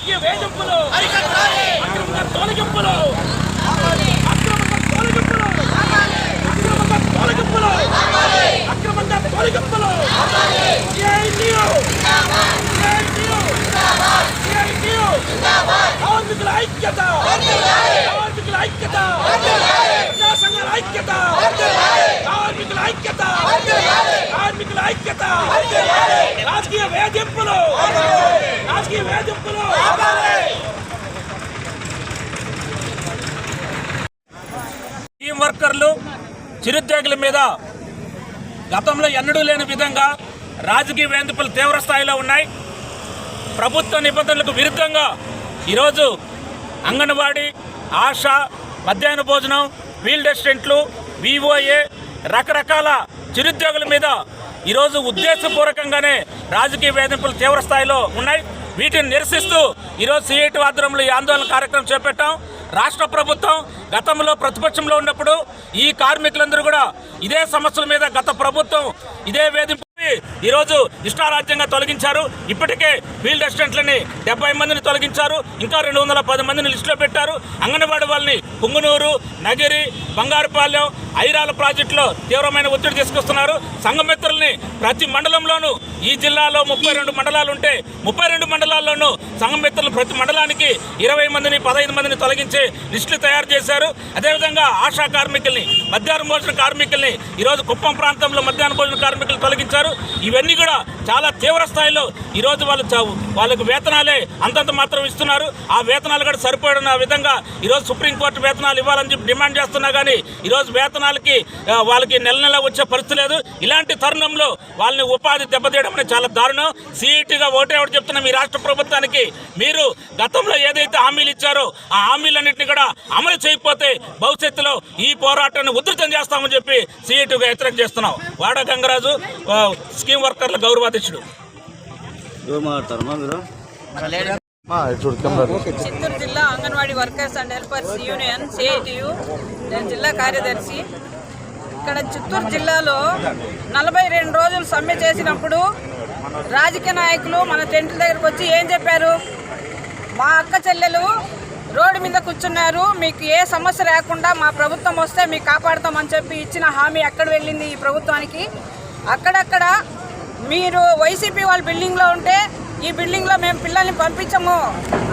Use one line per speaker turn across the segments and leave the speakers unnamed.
రాజకీయ వేధింపులు అక్రమంగా తొలగింపులు కార్మికుల ఐక్యత కార్మికుల ఐక్యత ప్రజా సంఘాల ఐక్యత కార్మికుల ఐక్యత కార్మికుల ఐక్యత రాజకీయ వేధింపులు రాజకీయ వేధింపులు టీం వర్కర్లు చిరుద్యోగుల మీద గతంలో ఎన్నడూ లేని విధంగా రాజకీయ వేధింపులు తీవ్ర స్థాయిలో ఉన్నాయి. ప్రభుత్వ నిబంధనలకు విరుద్ధంగా ఈరోజు అంగన్వాడీ, ఆశా, మధ్యాహ్న భోజనం, ఫీల్డ్ అసిస్టెంట్లు, వివోఏ రకరకాల చిరుద్యోగుల మీద ఈరోజు ఉద్దేశపూర్వకంగానే రాజకీయ వేధింపులు తీవ్ర స్థాయిలో ఉన్నాయి. వీటిని నిరసిస్తూ ఈరోజు సిఐటి ఆధ్వర్యంలో ఈ ఆందోళన కార్యక్రమం చేపట్టాం. రాష్ట్ర ప్రభుత్వం గతంలో ప్రతిపక్షంలో ఉన్నప్పుడు ఈ కార్మికులందరూ కూడా ఇదే సమస్యల మీద గత ప్రభుత్వం ఇదే వేధింపు ఈరోజు ఇష్టారాజ్యంగా తొలగించారు. ఇప్పటికే ఫీల్డ్ అసిస్టెంట్లని 70 మందిని తొలగించారు. ఇంకా 210 మందిని లిస్టులో పెట్టారు. అంగన్వాడీ వాళ్ళని పుంగునూరు, నగిరి, బంగారుపాలెం, ఐరాల ప్రాజెక్టులో తీవ్రమైన ఒత్తిడి తీసుకొస్తున్నారు. సంఘమిత్రుల్ని ప్రతి మండలంలోనూ ఈ జిల్లాలో 32 మండలాలు ఉంటే 32 మండలాల్లోనూ సంఘమిత్రులు ప్రతి మండలానికి 20 మందిని 15 మందిని తొలగించే లిస్టులు తయారు చేశారు. అదేవిధంగా ఆశా కార్మికుల్ని, మధ్యాహ్న భోజన కార్మికుల్ని ఈరోజు కుప్పం ప్రాంతంలో మధ్యాహ్న భోజన కార్మికులు తొలగించారు. ఇవన్నీ కూడా చాలా తీవ్ర స్థాయిలో ఈరోజు వాళ్ళకు వేతనాలే అంతంత మాత్రం ఇస్తున్నారు. ఆ వేతనాలు కూడా సరిపోయిన విధంగా ఈరోజు సుప్రీంకోర్టు వేతనాలు ఇవ్వాలని చెప్పి డిమాండ్ చేస్తున్నా కానీ ఈరోజు వేతనాలకి వాళ్ళకి నెల నెల వచ్చే పరిస్థితి లేదు. ఇలాంటి తరుణంలో వాళ్ళని ఉపాధి దెబ్బతీయడం అనేది చాలా దారుణం. సిఐటిగా ఒకటి చెప్తున్నాం, ఈ రాష్ట్ర ప్రభుత్వానికి మీరు గతంలో ఏదైతే హామీలు ఇచ్చారో ఆ హామీలన్నింటినీ కూడా అమలు చేయకపోతే భవిష్యత్తులో ఈ పోరాటాన్ని ఉధృతం చేస్తామని చెప్పి సిఐటిగా హెచ్చరిక చేస్తున్నాం. వాడ గంగరాజు, స్కీమ్ వర్కర్ల గౌరవాధ్యక్షుడు.
చిత్తూరు జిల్లా anganwadi workers and helpers union CITU, నేను జిల్లా కార్యదర్శి. ఇక్కడ చిత్తూరు జిల్లాలో 42 రోజులు సమ్మె చేసినప్పుడు రాజకీయ నాయకులు మన టెంట్ల దగ్గరకు వచ్చి ఏం చెప్పారు? మా అక్క చెల్లెలు రోడ్డు మీద కూర్చున్నారు, మీకు ఏ సమస్య రాకుండా మా ప్రభుత్వం వస్తే మీకు కాపాడుతామని చెప్పి ఇచ్చిన హామీ ఎక్కడ వెళ్ళింది ఈ ప్రభుత్వానికి? అక్కడక్కడ మీరు వైసీపీ వాళ్ళ బిల్డింగ్లో ఉంటే ఈ బిల్డింగ్లో మేము పిల్లల్ని పంపించము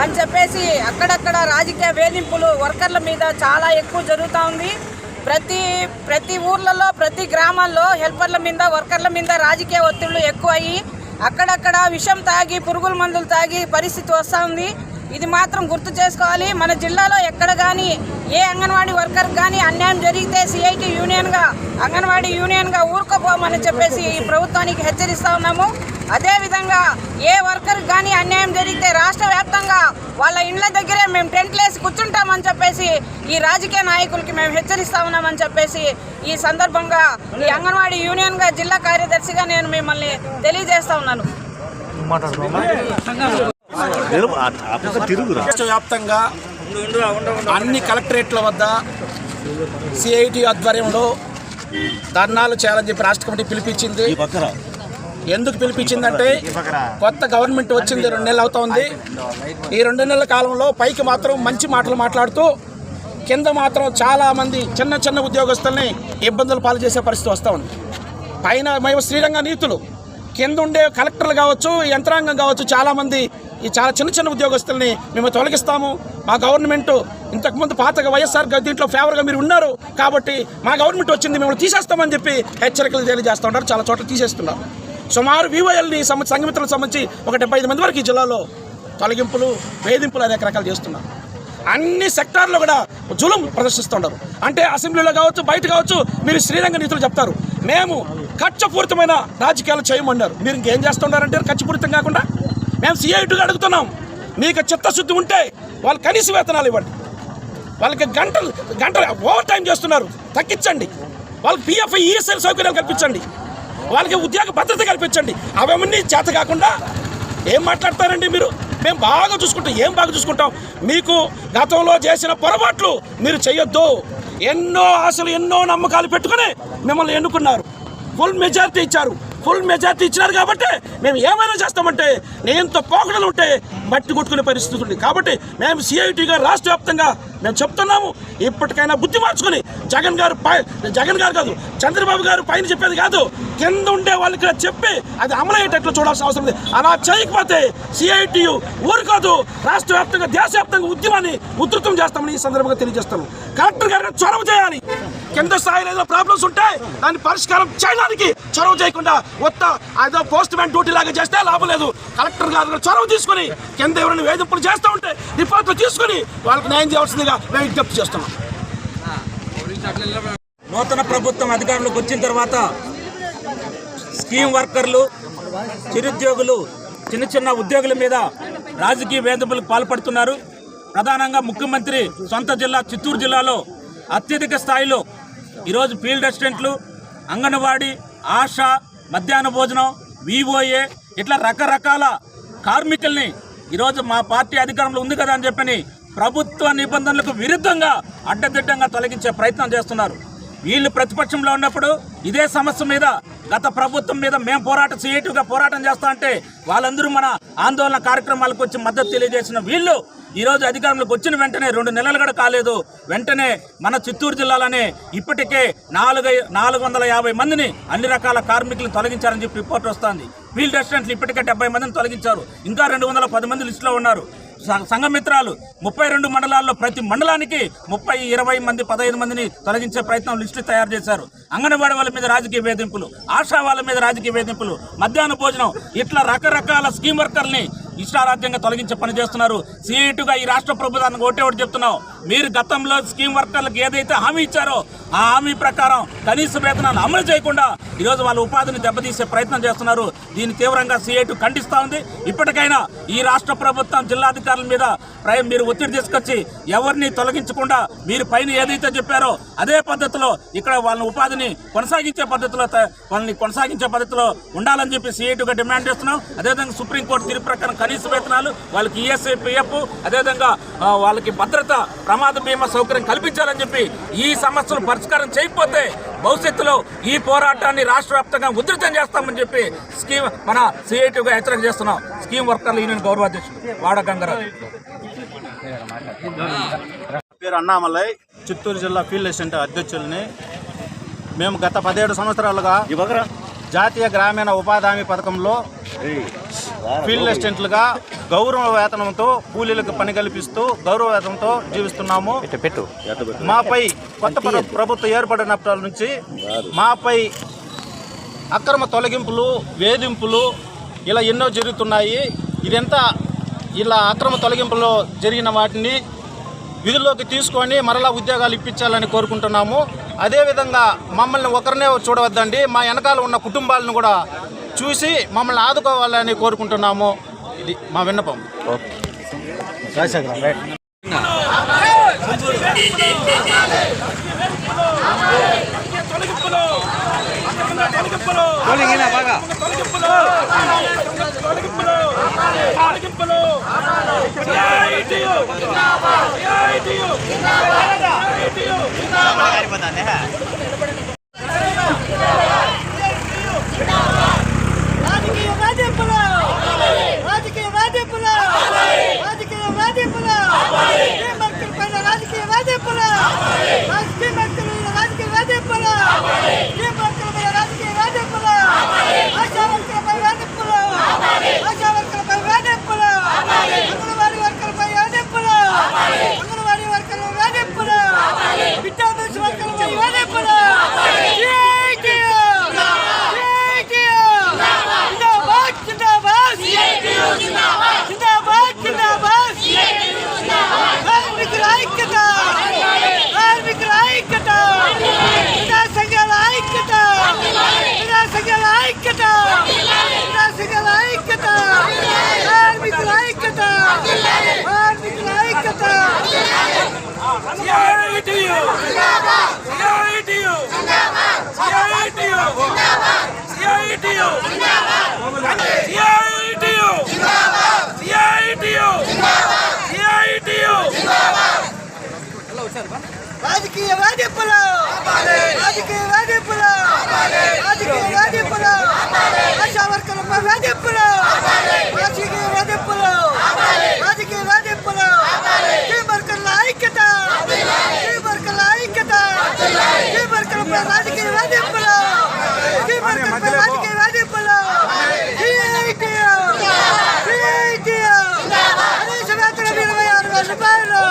అని చెప్పేసి అక్కడక్కడ రాజకీయ వేధింపులు వర్కర్ల మీద చాలా ఎక్కువ జరుగుతూ ఉంది. ప్రతి ఊర్లలో, ప్రతి గ్రామాల్లో హెల్పర్ల మీద, వర్కర్ల మీద రాజకీయ ఒత్తిళ్లు ఎక్కువ అయ్యి అక్కడక్కడ విషం తాగి, పురుగుల మందులు తాగి పరిస్థితి వస్తూ ఉంది. ఇది మాత్రం గుర్తు చేసుకోవాలి. మన జిల్లాలో ఎక్కడ కానీ ఏ అంగన్వాడీ వర్కర్ కానీ అన్యాయం జరిగితే సిఐటి యూనియన్గా, అంగన్వాడీ యూనియన్గా ఊరుకోపోమని చెప్పేసి ఈ ప్రభుత్వానికి హెచ్చరిస్తూ ఉన్నాము. అదేవిధంగా ఏ వర్కర్ కానీ అన్యాయం జరిగితే రాష్ట్ర వ్యాప్తంగా వాళ్ళ ఇండ్ల దగ్గరే మేము టెంట్లేసి కూర్చుంటామని చెప్పేసి ఈ రాజకీయ నాయకులకి మేము హెచ్చరిస్తా ఉన్నామని చెప్పేసి ఈ సందర్భంగా ఈ అంగన్వాడీ యూనియన్గా జిల్లా కార్యదర్శిగా నేను మిమ్మల్ని తెలియజేస్తా ఉన్నాను.
వ్యాప్తంగా అన్ని కలెక్టరేట్ల వద్ద సిఐటి ఆధ్వర్యంలో ధర్నాలు చేయాలని చెప్పి రాష్ట్ర కమిటీ పిలిపించింది. ఎందుకు పిలిపించిందంటే కొత్త గవర్నమెంట్ వచ్చింది, 2 నెలలు అవుతుంది. ఈ 2 నెలల కాలంలో పైకి మాత్రం మంచి మాటలు మాట్లాడుతూ కింద మాత్రం చాలామంది చిన్న చిన్న ఉద్యోగస్తుల్ని ఇబ్బందులు పాలు చేసే పరిస్థితి వస్తూ ఉంది. పైన మేము శ్రీరంగ నీతులు, కింద ఉండే కలెక్టర్లు కావచ్చు, యంత్రాంగం కావచ్చు, చాలామంది ఈ చాలా చిన్న చిన్న ఉద్యోగస్తుల్ని మేము తొలగిస్తాము. మా గవర్నమెంట్ ఇంతకుముందు పాతగా వైఎస్ఆర్ దీంట్లో ఫేవర్గా మీరు ఉన్నారు కాబట్టి మా గవర్నమెంట్ వచ్చింది, మిమ్మల్ని తీసేస్తామని చెప్పి హెచ్చరికలు తెలియజేస్తూ ఉంటారు. చాలా చోట్ల తీసేస్తున్నారు. సుమారు వివోఎల్ని సంఘమిత్రులకు సంబంధించి ఒక 75 మంది వరకు ఈ జిల్లాలో తొలగింపులు, వేధింపులు అనేక రకాలు చేస్తున్నారు. అన్ని సెక్టార్లో కూడా జులుం ప్రదర్శిస్తున్నారు. అంటే అసెంబ్లీలో కావచ్చు, బయట కావచ్చు, మీరు శ్రీరంగ నీతులు చెప్తారు, మేము కక్షపూరితమైన రాజకీయాలు చేయమన్నారు. మీరు ఇంకేం చేస్తున్నారంటే కక్షపూరితం కాకుండా మేము సిఐటిగా అడుగుతున్నాం, మీకు చిత్తశుద్ధి ఉంటే వాళ్ళు కనీస వేతనాలు ఇవ్వండి. వాళ్ళకి గంటలు ఓవర్ టైం చేస్తున్నారు, తగ్గించండి. వాళ్ళకి పిఎఫ్, ఈఎస్ఐ సౌకర్యాలు కల్పించండి. వాళ్ళకి ఉద్యోగ భద్రత కల్పించండి. అవన్నీ చేత కాకుండా ఏం మాట్లాడతారండి మీరు? మేము బాగా చూసుకుంటాం. ఏం బాగా చూసుకుంటాం? మీకు గతంలో చేసిన పొరపాట్లు మీరు చేయొద్దు. ఎన్నో ఆశలు, ఎన్నో నమ్మకాలు పెట్టుకుని మిమ్మల్ని ఎన్నుకున్నారు. ఫుల్ మెజారిటీ ఇచ్చారు. ఫుల్ మెజార్టీ ఇచ్చినారు కాబట్టి మేము ఏమైనా చేస్తామంటే నేంతో పోకడలు ఉంటే మట్టి కొట్టుకునే పరిస్థితి ఉంది. కాబట్టి మేము సిఐటిగా రాష్ట్ర వ్యాప్తంగా మేము చెప్తున్నాము, ఇప్పటికైనా బుద్ధి మార్చుకొని జగన్ గారు కాదు చంద్రబాబు గారు పైన చెప్పేది కాదు, కింద ఉండే వాళ్ళకి చెప్పి అది అమలయ్యేటట్లు చూడాల్సిన అవసరం ఉంది. అలా చేయకపోతే సిఐటియు ఊరుకోదు, రాష్ట్ర వ్యాప్తంగా దేశవ్యాప్తంగా ఉద్యమాన్ని ఉధృతం చేస్తామని ఈ సందర్భంగా తెలియజేస్తాను. కలెక్టర్ గారు చొరవ చేయాలి, కింద స్థాయిలో ఏదో ప్రాబ్లమ్స్ ఉంటాయి దాన్ని పరిష్కారం చేయడానికి చొరవ చేయకుండా ఏదో పోస్ట్ మ్యాన్ డ్యూటీ లాగా చేస్తే లాభం లేదు. కలెక్టర్ గారు చొరవ తీసుకుని కింద ఎవరైనా వేధింపులు చేస్తూ ఉంటే రిపోర్ట్లు తీసుకుని వాళ్ళకి న్యాయం చేయాల్సిందిగా మేము విజ్ఞప్తి చేస్తున్నాం.
నూతన ప్రభుత్వం అధికారంలోకి వచ్చిన తర్వాత స్కీమ్ వర్కర్లు, చిరుద్యోగులు, చిన్న చిన్న ఉద్యోగుల మీద రాజకీయ వేధింపులకు పాల్పడుతున్నారు. ప్రధానంగా ముఖ్యమంత్రి సొంత జిల్లా చిత్తూరు జిల్లాలో అత్యధిక స్థాయిలో ఈరోజు ఫీల్డ్ అసిస్టెంట్లు, అంగన్వాడీ, ఆశా, మధ్యాహ్న భోజనం, వివోఏ ఇట్లా రకరకాల కార్మికుల్ని ఈరోజు మా పార్టీ అధికారంలో ఉంది కదా అని చెప్పని ప్రభుత్వ నిబంధనలకు విరుద్ధంగా అడ్డదిడ్డంగా తొలగించే ప్రయత్నం చేస్తున్నారు. వీళ్ళు ప్రతిపక్షంలో ఉన్నప్పుడు ఇదే సమస్య మీద గత ప్రభుత్వం మీద మేము సిఐటిగా పోరాటం చేస్తా అంటే వాళ్ళందరూ మన ఆందోళన కార్యక్రమాలకు వచ్చి మద్దతు తెలియజేసిన వీళ్ళు ఈరోజు అధికారంలోకి వచ్చిన వెంటనే 2 నెలలు కూడా కాలేదు, వెంటనే మన చిత్తూరు జిల్లాలోనే ఇప్పటికే 450 మందిని అన్ని రకాల కార్మికులను తొలగించారని చెప్పి రిపోర్ట్ వస్తుంది. ఫీల్డ్ అసిస్టెంట్లు ఇప్పటికే 70 మందిని తొలగించారు, ఇంకా 210 మంది లిస్టులో ఉన్నారు. సంఘమిత్రాలు 32 మండలాల్లో ప్రతి మండలానికి 30, 20 మంది, 15 మందిని తొలగించే ప్రయత్నం లిస్టు తయారు చేశారు. అంగన్వాడీ వాళ్ళ మీద రాజకీయ వేధింపులు, ఆశా వాళ్ళ మీద రాజకీయ వేధింపులు, మధ్యాహ్న భోజనం ఇట్లా రకరకాల స్కీమ్ వర్కర్ని ఇష్టారాజ్యంగా తొలగించే పని చేస్తున్నారు. సిఐటిగా ఈ రాష్ట్ర ప్రభుత్వానికి ఒకటి చెప్తున్నాం, మీరు గతంలో స్కీమ్ వర్కర్లకు ఏదైతే హామీ ఇచ్చారో ఆ హామీ ప్రకారం కనీస వేతనాలు అమలు చేయకుండా ఈరోజు వాళ్ళ ఉపాధిని దెబ్బతీసే ప్రయత్నం చేస్తున్నారు. దీన్ని తీవ్రంగా సిఐటి ఖండిస్తూ ఉంది. ఇప్పటికైనా ఈ రాష్ట్ర ప్రభుత్వం జిల్లాధికారుల మీద మీరు ఒత్తిడి తీసుకొచ్చి ఎవరిని తొలగించకుండా మీరు పైన ఏదైతే చెప్పారో అదే పద్ధతిలో ఇక్కడ వాళ్ళని ఉపాధిని కొనసాగించే పద్ధతిలో ఉండాలని చెప్పి సిఐటిగా డిమాండ్ చేస్తున్నాం. అదేవిధంగా సుప్రీంకోర్టు తీర్పు ప్రకారం కనీస వేతనాలు, వాళ్ళకి ఈఎస్ఐ, పిఎఫ్, అదేవిధంగా వాళ్ళకి భద్రత, ప్రమాద బీమా సౌకర్యం కల్పించాలని చెప్పి ఈ సమస్యలు పరిష్కారం చేయకపోతే భవిష్యత్తులో ఈ పోరాటాన్ని రాష్ట్ర వ్యాప్తంగా ఉధృతం చేస్తామని చెప్పి మన సిఐటిగా హెచ్చరిక చేస్తున్నాం. స్కీమ్ వర్కర్ల యూనియన్ గౌరవాధ్యక్షుడు వాడ గంగరాజు.
పేరు అన్నామలై, చిత్తూరు జిల్లా ఫీల్డ్ అసిస్టెంట్ అధ్యక్షుల్ని. మేము గత 17 సంవత్సరాలుగా జాతీయ గ్రామీణ ఉపాధి హామీ పథకంలో ఫీల్డ్ అసిస్టెంట్లుగా గౌరవ వేతనంతో కూలీలకు పని కల్పిస్తూ గౌరవ వేతనంతో జీవిస్తున్నాము. మాపై కొత్త ప్రభుత్వం ఏర్పడినప్పటి నుంచి మాపై అక్రమ తొలగింపులు, వేధింపులు ఇలా ఎన్నో జరుగుతున్నాయి. ఇదంతా ఇలా అక్రమ తొలగింపులో జరిగిన వాటిని విధుల్లోకి తీసుకొని మరలా ఉద్యోగాలు ఇప్పించాలని కోరుకుంటున్నాము. అదేవిధంగా మమ్మల్ని ఒకరినే చూడవద్దండి, మా వెనకాల ఉన్న కుటుంబాలను కూడా చూసి మమ్మల్ని ఆదుకోవాలని కోరుకుంటున్నాము. ఇది మా విన్నపం.
రాజకీయ వేధింపులు, రాజకీయ వేధింపులు, రాజకీయ వేధింపులు. వేధింపులు రాజకీయ వేధింపులు రాజకీయ వేధింపులు వర్కర్ల ఐక్యత వర్కర్ల ఐక్యత వర్కర్లపై రాజకీయ వేధింపులు వర్కర్లపై రాజకీయ వేధింపులు కనీస వేతనం 26,000 రూపాయలు.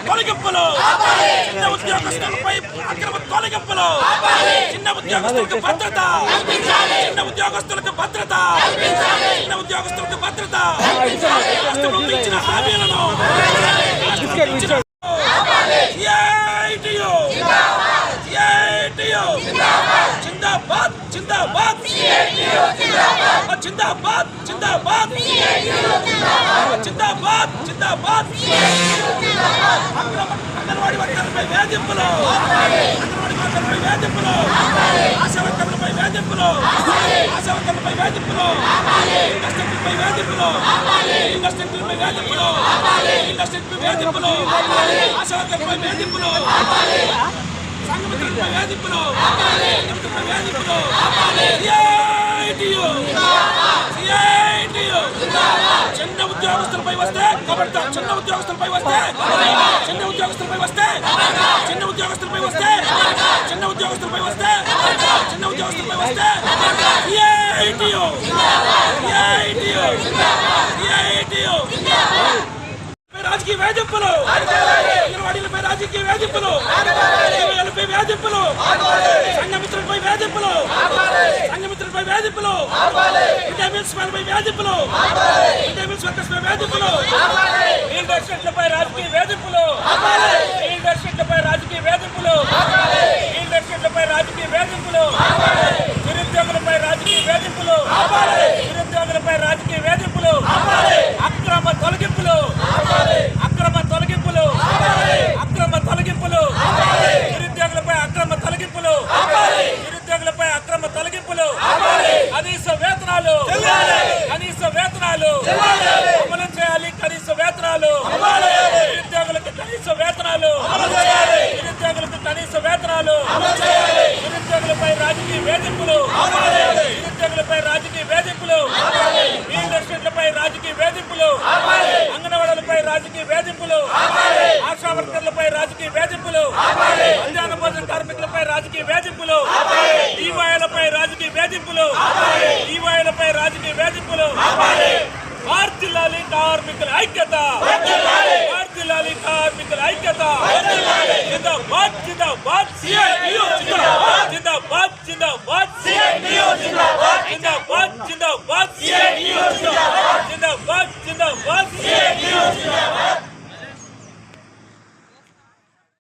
తొలగింపులు చిన్న ఉద్యోగస్తులపై అక్రమ తొలగింపులు చిన్న ఉద్యోగస్తులకు భద్రత చిన్న ఉద్యోగస్తులకు భద్రత చిన్న ఉద్యోగస్తులకు భద్రత రాష్ట్రంలో ఇచ్చిన హామీలను జిందాబాద్ జిందాబాద్ జిందాబాద్ జిందాబాద్ జిందాబాద్ జిందాబాద్ అంగన్వాడీ వర్కర్లపై వేధింపులు అంగన్వాడీ వర్కర్లపై వేధింపులు ఆశా వర్కర్లపై వేధింపులు ఆశా వర్కర్లపై వేధింపులు ఇండస్ట్రీలపై వేధింపులు ఇండస్ట్రీలపై వేధింపులు ఇండస్ట్రీలపై వేధింపులు ఆశా వర్కర్లపై వేధింపులు సంఘమిత్రులపై వేధింపులు సంఘమిత్రులపై వేధింపులు చిన్న ఉద్యోగస్తులపై వస్తే కబడ్డా చిన్న ఉద్యోగస్తులపై వస్తే చిన్న ఉద్యోగస్తులపై వస్తే చిన్న ఉద్యోగస్తులపై వస్తే చిన్న ఉద్యోగస్తులపై వస్తే చిన్న ఉద్యోగస్తులపై వస్తే రాజకీయ వేధింపులు అంగన్వాడీలపై రాజకీయ వేధింపులు వేధింపులపై వేధింపులు సంఘమిత్రులపై వేధింపులు సంఘమిత్రులపై వేధింపులు విటమిన్స్ పై వేధింపులు విటమిన్స్ వర్కర్స్పై వేధింపులు ఇండస్ట్రీలపై రాజకీయ వేధింపులు ఇండస్ట్రీలపై రాజకీయ వేధింపులు ఇండస్ట్రీలపై రాజకీయ వేధింపులు నిరుద్యోగులపై రాజకీయ వేధింపులు నిరుద్యోగులపై రాజకీయ వేధింపులు అక్రమ తొలగింపులు అక్రమ తొలగింపులు అక్రమ తొలగింపులు నిరుద్యోగులపై అక్రమ తొలగింపులు నిరుద్యోగులపై అక్రమ తొలగింపులు కనీస వేతనాలు కనీస వేతనాలు అమలు చేయాలి కనీస వేతనాలు నిరుద్యోగులకు కనీస వేతనాలు నిరుద్యోగులకు కనీస వేతనాలు నిరుద్యోగులపై రాజకీయ వేధింపులు నిరుద్యోగులపై రాజకీయ వేధింపులు ఇండస్ట్రీలపై రాజకీయ వేధింపులు అంగన్వాడీలపై రాజకీయ వేధింపులు ఆశా వర్కర్లపై రాజకీయ వేధింపులు మధ్యాహ్న భోజన కార్మికులపై రాజకీయ వేధింపులు ఈవాయిలపై రాజకీయ వేధింపులు ఈవాయిలపై రాజకీయ వేధింపులు వర్ధిల్లాలి కార్మికుల ఐక్యత వర్ధిల్లాలి కార్మికుల ఐక్యత జిందాబాద్ జిందాబాద్ జిందాబాద్ జిందాబాద్ జిందాబాద్ జిందాబాద్ జిందాబాద్ జిందాబాద్